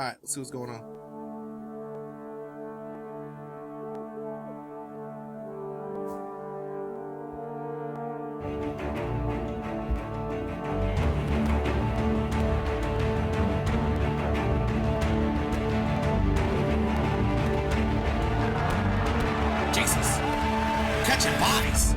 All right, let's see what's going on. Jesus, catching bodies.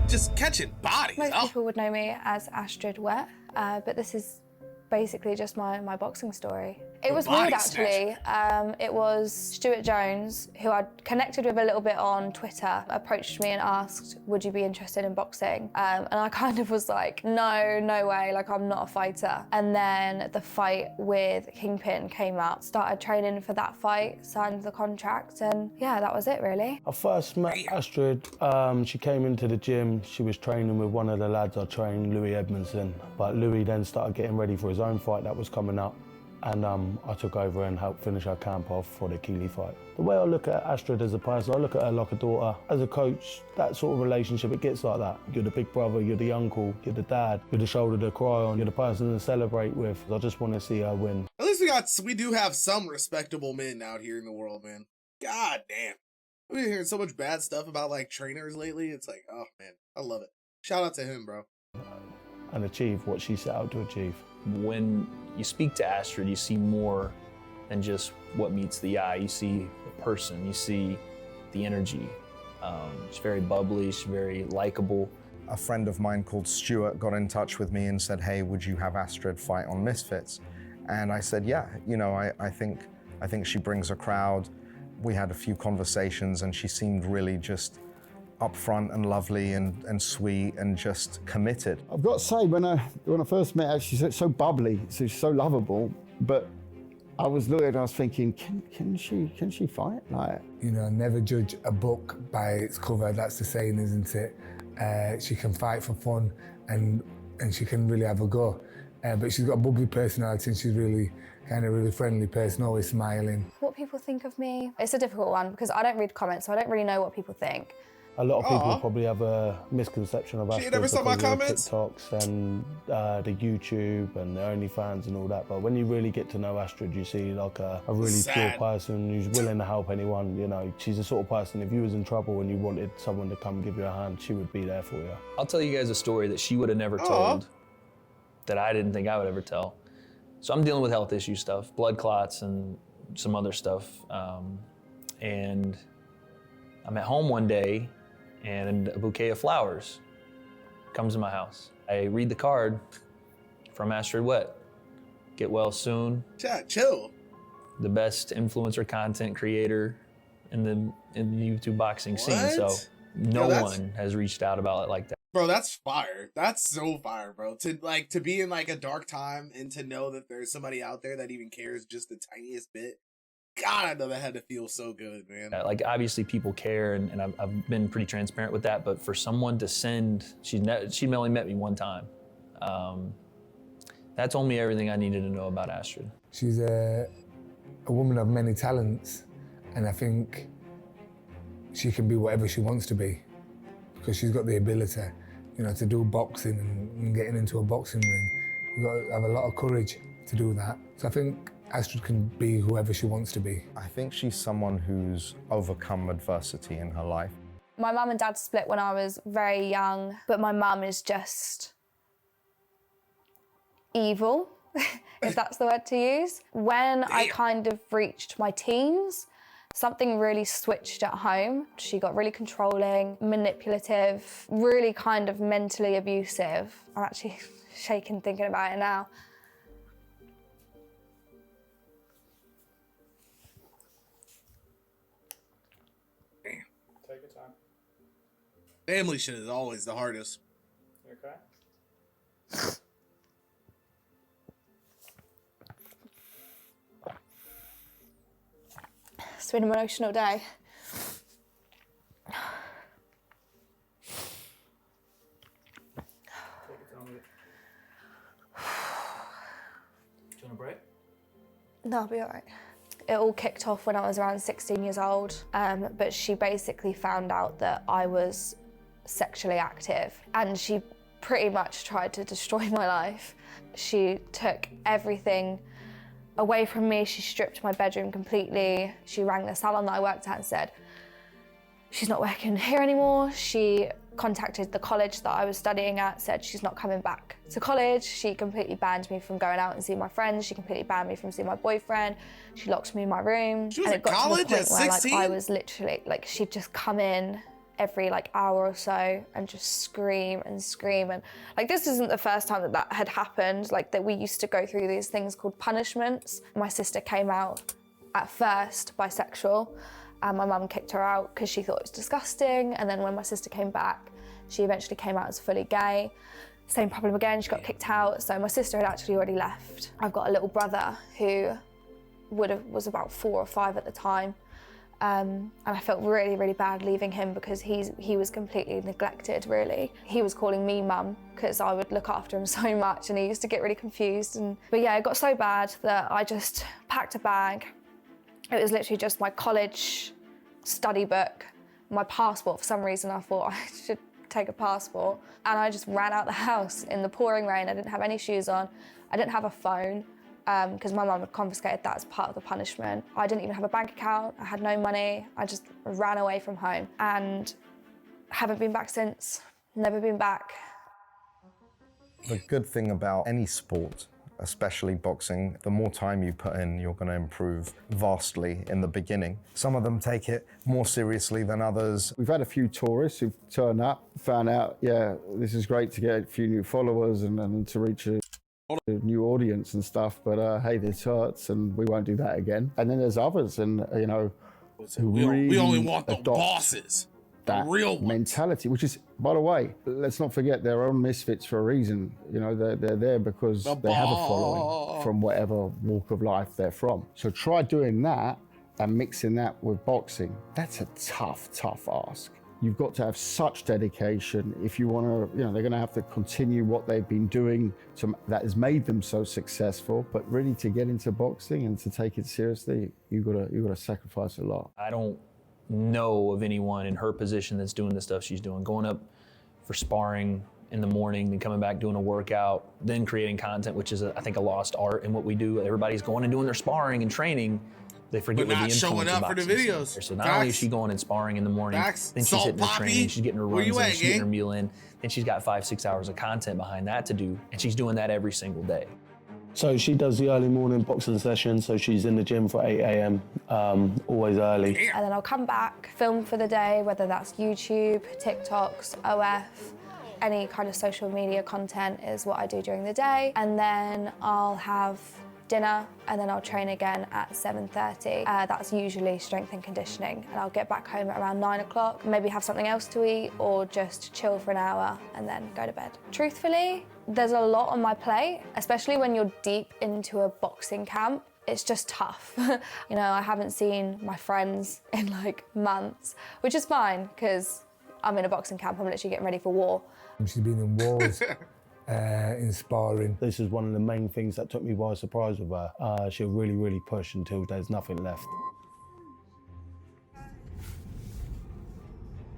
Just catching bodies. Most people would know me as Astrid Wett, but this is basically just my boxing story. It was weird, actually. It was Stuart Jones, who I'd connected with a little bit on Twitter, approached me and asked, would you be interested in boxing? And I kind of was like, no way, like I'm not a fighter. And then the fight with Kingpin came out, started training for that fight, signed the contract, and yeah, that was it really. I first met Astrid, she came into the gym, she was training with one of the lads I trained, Louis Edmondson, but Louis then started getting ready for his own fight that was coming up. And I took over and helped finish our camp off for the Keeley fight. The way I look at Astrid as a person, I look at her like a daughter. As a coach, that sort of relationship, it gets like that. You're the big brother, you're the uncle, you're the dad, you're the shoulder to cry on, you're the person to celebrate with. I just want to see her win. At least we do have some respectable men out here in the world, man. God damn. I've been hearing so much bad stuff about like trainers lately. It's like, oh man, I love it. Shout out to him, bro. And achieve what she set out to achieve. When you speak to Astrid, you see more than just what meets the eye. You see the person, you see the energy. She's very bubbly, she's very likable. A friend of mine called Stuart got in touch with me and said, hey, would you have Astrid fight on Misfits? And I said, yeah, you know, I think she brings a crowd. We had a few conversations and she seemed really just upfront and lovely and sweet and just committed. I've got to say, when I first met her, she's so bubbly, she's so lovable, but I was looking and I was thinking, can she fight? Like, you know, never judge a book by its cover, that's the saying, isn't it? She can fight for fun and she can really have a go. But she's got a bubbly personality and she's really really friendly person, always smiling. What people think of me, it's a difficult one because I don't read comments, so I don't really know what people think. A lot of people probably have a misconception of Astrid because of TikToks and the YouTube and the OnlyFans and all that. But when you really get to know Astrid, you see like a really pure person who's willing to help anyone. You know, she's the sort of person, if you was in trouble and you wanted someone to come give you a hand, she would be there for you. I'll tell you guys a story that she would have never told, that I didn't think I would ever tell. So I'm dealing with health issue stuff, blood clots and some other stuff. And I'm at home one day and a bouquet of flowers comes to my house. I read the card from Astrid Wett. Get well soon. Chill. The best influencer content creator in the YouTube boxing scene. So no one has reached out about it like that. Bro, that's fire. That's so fire, bro. To be in like a dark time and to know that there's somebody out there that even cares just the tiniest bit. God, I know that had to feel so good, man. Like, obviously people care, and I've been pretty transparent with that, but for someone to send, she only met me one time. That told me everything I needed to know about Astrid. She's a woman of many talents, and I think she can be whatever she wants to be, because she's got the ability, you know, to do boxing and getting into a boxing ring. You've got to have a lot of courage to do that. So I think Astrid can be whoever she wants to be. I think she's someone who's overcome adversity in her life. My mum and dad split when I was very young, but my mum is just evil, if that's the word to use. When I kind of reached my teens, something really switched at home. She got really controlling, manipulative, really kind of mentally abusive. I'm actually shaking thinking about it now. Take your time. Family shit is always the hardest. You okay? It's been an emotional day. Take your time with it. Do you want a break? No, I'll be all right. It all kicked off when I was around 16 years old, but she basically found out that I was sexually active, and she pretty much tried to destroy my life. She took everything away from me. She stripped my bedroom completely. She rang the salon that I worked at and said, she's not working here anymore. She contacted the college that I was studying at, said she's not coming back to college. She completely banned me from going out and seeing my friends. She completely banned me from seeing my boyfriend. She locked me in my room. She was and in it got college to the point at where 16? I was literally, she'd just come in every hour or so and just scream and scream. And this isn't the first time that had happened, that we used to go through these things called punishments. My sister came out at first bisexual, and my mum kicked her out because she thought it was disgusting. And then when my sister came back, she eventually came out as fully gay. Same problem again, she got kicked out. So my sister had actually already left. I've got a little brother who was about 4 or 5 at the time. And I felt really, really bad leaving him because he was completely neglected, really. He was calling me mum because I would look after him so much, and he used to get really confused. But yeah, it got so bad that I just packed a bag. It was literally just my college study book, my passport. For some reason, I thought I should take a passport. And I just ran out the house in the pouring rain. I didn't have any shoes on. I didn't have a phone, because my mum had confiscated that as part of the punishment. I didn't even have a bank account. I had no money. I just ran away from home and haven't been back since. Never been back. The good thing about any sport, especially boxing, the more time you put in, you're going to improve vastly in the beginning. Some of them take it more seriously than others. We've had a few tourists who've turned up, found out, yeah, this is great to get a few new followers and to reach a new audience and stuff, but hey, this hurts and we won't do that again. And then there's others, and who we only want the adopt bosses, that real ones. mentality, which is, by the way, let's not forget, they're own misfits for a reason. They're there because they have a following from whatever walk of life they're from. So try doing that and mixing that with boxing. That's a tough ask. You've got to have such dedication if you want to, they're going to have to continue what they've been doing that has made them so successful. But really, to get into boxing and to take it seriously, you've got to sacrifice a lot. I don't know of anyone in her position that's doing the stuff she's doing, going up for sparring in the morning, then coming back doing a workout, then creating content, which is I think a lost art in what we do. Everybody's going and doing their sparring and training. They forget But what not the showing influence of up for the boxing is. videos. So not only is she going and sparring in the morning, Facts. then she's Salt hitting her Poppy. training, she's getting her Where runs you in, at, she's getting her gang? meal in, then she's got 5-6 hours of content behind that to do, and she's doing that every single day. So she does the early morning boxing session, so she's in the gym for 8 a.m, always early. And then I'll come back, film for the day, whether that's YouTube, TikToks, OF, any kind of social media content is what I do during the day. And then I'll have dinner, and then I'll train again at 7:30. That's usually strength and conditioning. And I'll get back home at around 9 o'clock, maybe have something else to eat or just chill for an hour and then go to bed. Truthfully, there's a lot on my plate, especially when you're deep into a boxing camp. It's just tough. I haven't seen my friends in months, which is fine because I'm in a boxing camp. I'm literally getting ready for war. She's been in wars, inspiring. This is one of the main things that took me by surprise with her. She'll really, really push until there's nothing left.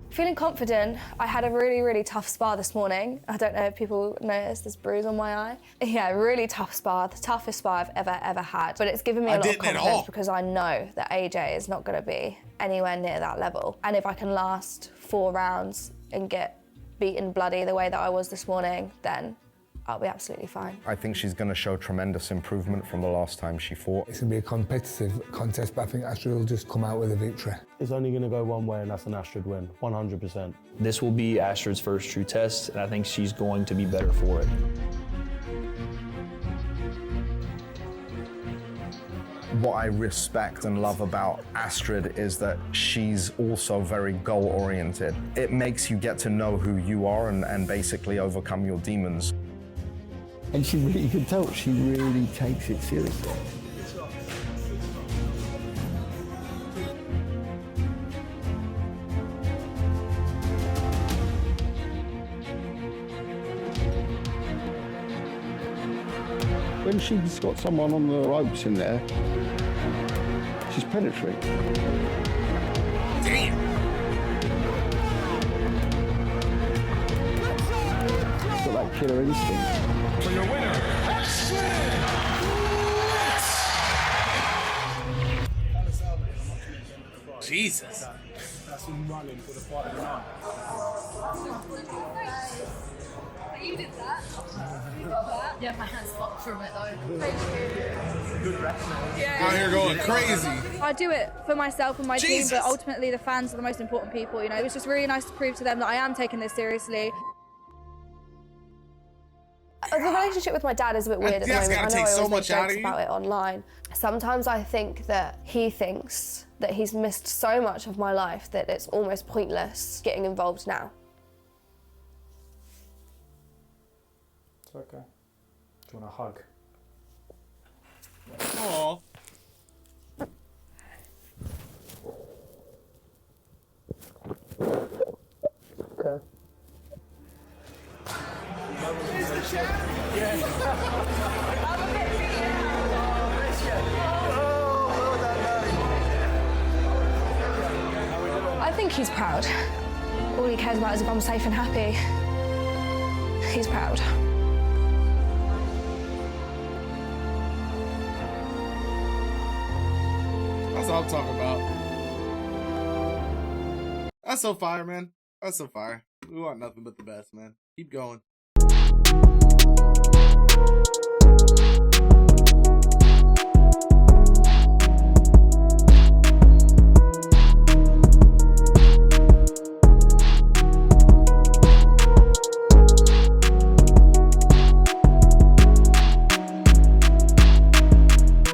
Feeling confident. I had a really, really tough spar this morning. I don't know if people noticed this bruise on my eye. Yeah, really tough spar, the toughest spar I've ever had. But it's given me a lot of confidence because I know that AJ is not going to be anywhere near that level. And if I can last 4 rounds and get beaten bloody the way that I was this morning, then I'll be absolutely fine. I think she's going to show tremendous improvement from the last time she fought. It's going to be a competitive contest, but I think Astrid will just come out with a victory. It's only going to go one way, and that's an Astrid win, 100%. This will be Astrid's first true test, and I think she's going to be better for it. What I respect and love about Astrid is that she's also very goal-oriented. It makes you get to know who you are and basically overcome your demons. And you can tell she really takes it seriously. When she's got someone on the ropes in there, she's penetrating. Damn. She's got that killer instinct. For your winner, Astrid Wett! Jesus. That's him running for the fight of the night. You did that. You got that. Yeah, my hands fucked from it though. Thank you. Good rest now. Out here going crazy. I do it for myself and my Jesus. team, but ultimately the fans are the most important people. You know, it was just really nice to prove to them that I am taking this seriously. The relationship with my dad is a bit weird at the That's moment. gotta I know take I so always make much out of jokes you. about it online. Sometimes I think that he thinks that he's missed so much of my life that it's almost pointless getting involved now. It's okay. Do you want a hug? Aw. Okay. I think he's proud. All he cares about is if I'm safe and happy. He's proud. That's what I'm talking about. That's so fire, man. That's so fire. We want nothing but the best, man. Keep going.